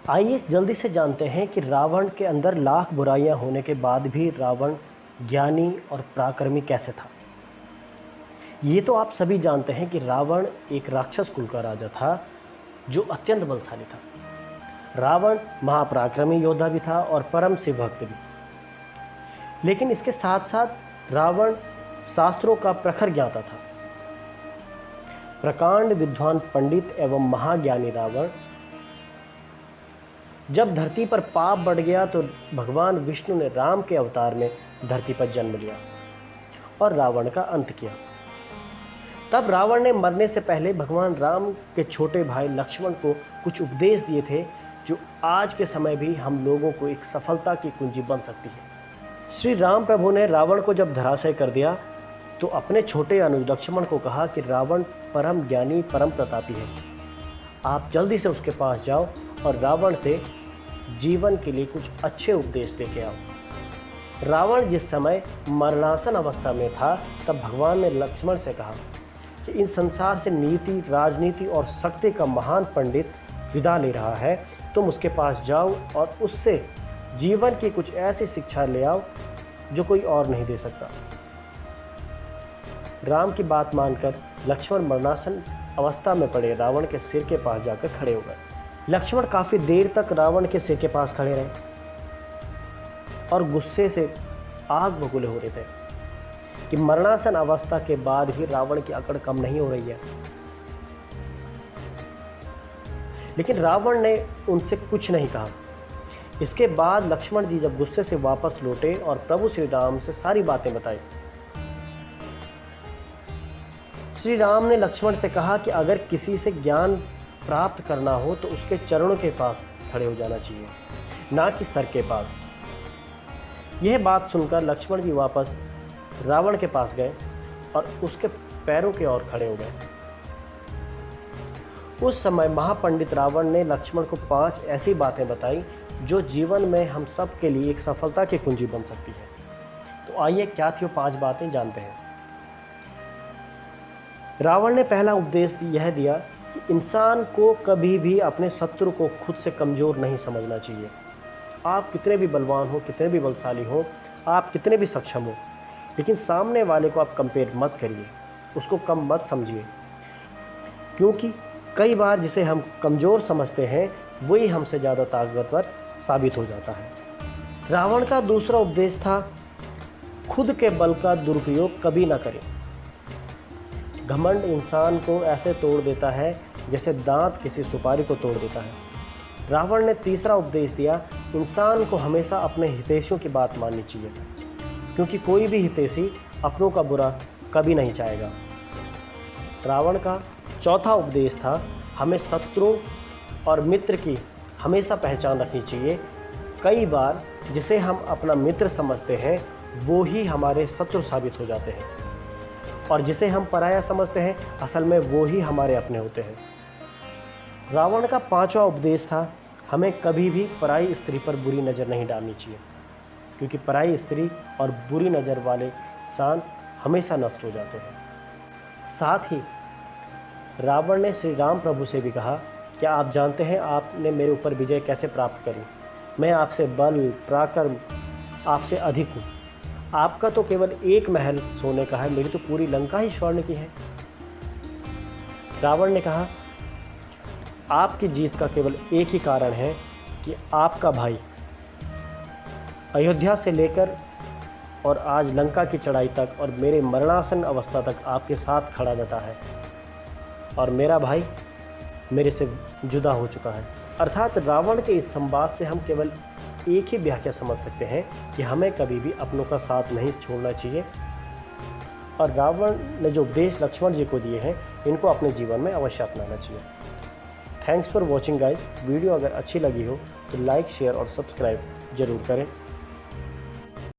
आइए जल्दी से जानते हैं कि रावण के अंदर लाख बुराइयां होने के बाद भी रावण ज्ञानी और पराक्रमी कैसे था। ये तो आप सभी जानते हैं कि रावण एक राक्षस कुल का राजा था जो अत्यंत बलशाली था। रावण महापराक्रमी योद्धा भी था और परम शिव भक्त भी। लेकिन इसके साथ साथ रावण शास्त्रों का प्रखर ज्ञाता था। प्रकांड विद्वान पंडित एवं महाज्ञानी रावण जब धरती पर पाप बढ़ गया तो भगवान विष्णु ने राम के अवतार में धरती पर जन्म लिया और रावण का अंत किया। तब रावण ने मरने से पहले भगवान राम के छोटे भाई लक्ष्मण को कुछ उपदेश दिए थे जो आज के समय भी हम लोगों को एक सफलता की कुंजी बन सकती है। श्री राम प्रभु ने रावण को जब धराशायी कर दिया तो अपने छोटे अनुज लक्ष्मण को कहा कि रावण परम ज्ञानी परम प्रतापी है, आप जल्दी से उसके पास जाओ और रावण से जीवन के लिए कुछ अच्छे उपदेश लेके आओ। रावण जिस समय मरणासन अवस्था में था तब भगवान ने लक्ष्मण से कहा कि इन संसार से नीति, राजनीति और शक्ति का महान पंडित विदा ले रहा है, तुम उसके पास जाओ और उससे जीवन की कुछ ऐसी शिक्षा ले आओ जो कोई और नहीं दे सकता। राम की बात मानकर लक्ष्मण मरणासन अवस्था में पड़े रावण के सिर के पास जाकर खड़े हो गए। लक्ष्मण काफी देर तक रावण के सिर के पास खड़े रहे और गुस्से से आग बबूले हो रहे थे कि मरणासन अवस्था के बाद भी रावण की अकड़ कम नहीं हो रही है। लेकिन रावण ने उनसे कुछ नहीं कहा। इसके बाद लक्ष्मण जी जब गुस्से से वापस लौटे और प्रभु श्री राम से सारी बातें बताई। श्री राम ने लक्ष्मण से कहा कि अगर किसी से ज्ञान प्राप्त करना हो तो उसके चरणों के पास खड़े हो जाना चाहिए, ना कि सर के पास। यह बात सुनकर लक्ष्मण जी वापस रावण के पास गए और उसके पैरों के ओर खड़े हो गए। उस समय महापंडित रावण ने लक्ष्मण को 5 ऐसी बातें बताई जो जीवन में हम सब के लिए एक सफलता की कुंजी बन सकती है। तो आइए क्या थी वो 5 बातें जानते हैं। रावण ने पहला उपदेश यह दिया कि इंसान को कभी भी अपने शत्रु को खुद से कमज़ोर नहीं समझना चाहिए। आप कितने भी बलवान हो, कितने भी बलशाली हो, आप कितने भी सक्षम हो, लेकिन सामने वाले को आप कंपेयर मत करिए, उसको कम मत समझिए, क्योंकि कई बार जिसे हम कमज़ोर समझते हैं वही हमसे ज़्यादा ताकतवर साबित हो जाता है। रावण का दूसरा उपदेश था खुद के बल का दुरुपयोग कभी ना करें। घमंड इंसान को ऐसे तोड़ देता है जैसे दांत किसी सुपारी को तोड़ देता है। रावण ने तीसरा उपदेश दिया, इंसान को हमेशा अपने हितैषियों की बात माननी चाहिए, क्योंकि कोई भी हितैषी अपनों का बुरा कभी नहीं चाहेगा। रावण का चौथा उपदेश था, हमें शत्रु और मित्र की हमेशा पहचान रखनी चाहिए। कई बार जिसे हम अपना मित्र समझते हैं वो ही हमारे शत्रु साबित हो जाते हैं, और जिसे हम पराया समझते हैं असल में वो ही हमारे अपने होते हैं। रावण का 5वां उपदेश था, हमें कभी भी पराई स्त्री पर बुरी नज़र नहीं डालनी चाहिए, क्योंकि पराई स्त्री और बुरी नज़र वाले इंसान हमेशा नष्ट हो जाते हैं। साथ ही रावण ने श्री राम प्रभु से भी कहा, क्या आप जानते हैं आपने मेरे ऊपर विजय कैसे प्राप्त करी? मैं आपसे बल पराक्रम आपसे अधिक हूँ। आपका तो केवल एक महल सोने का है, मेरी तो पूरी लंका ही स्वर्ण की है। रावण ने कहा, आपकी जीत का केवल एक ही कारण है कि आपका भाई अयोध्या से लेकर और आज लंका की चढ़ाई तक और मेरे मरणासन अवस्था तक आपके साथ खड़ा रहता है, और मेरा भाई मेरे से जुदा हो चुका है। अर्थात रावण के इस संवाद से हम केवल एक ही व्याख्या समझ सकते हैं कि हमें कभी भी अपनों का साथ नहीं छोड़ना चाहिए, और रावण ने जो उपदेश लक्ष्मण जी को दिए हैं इनको अपने जीवन में अवश्य अपनाना चाहिए। Thanks for watching guys. Video अगर अच्छी लगी हो तो लाइक, शेयर और सब्सक्राइब जरूर करें।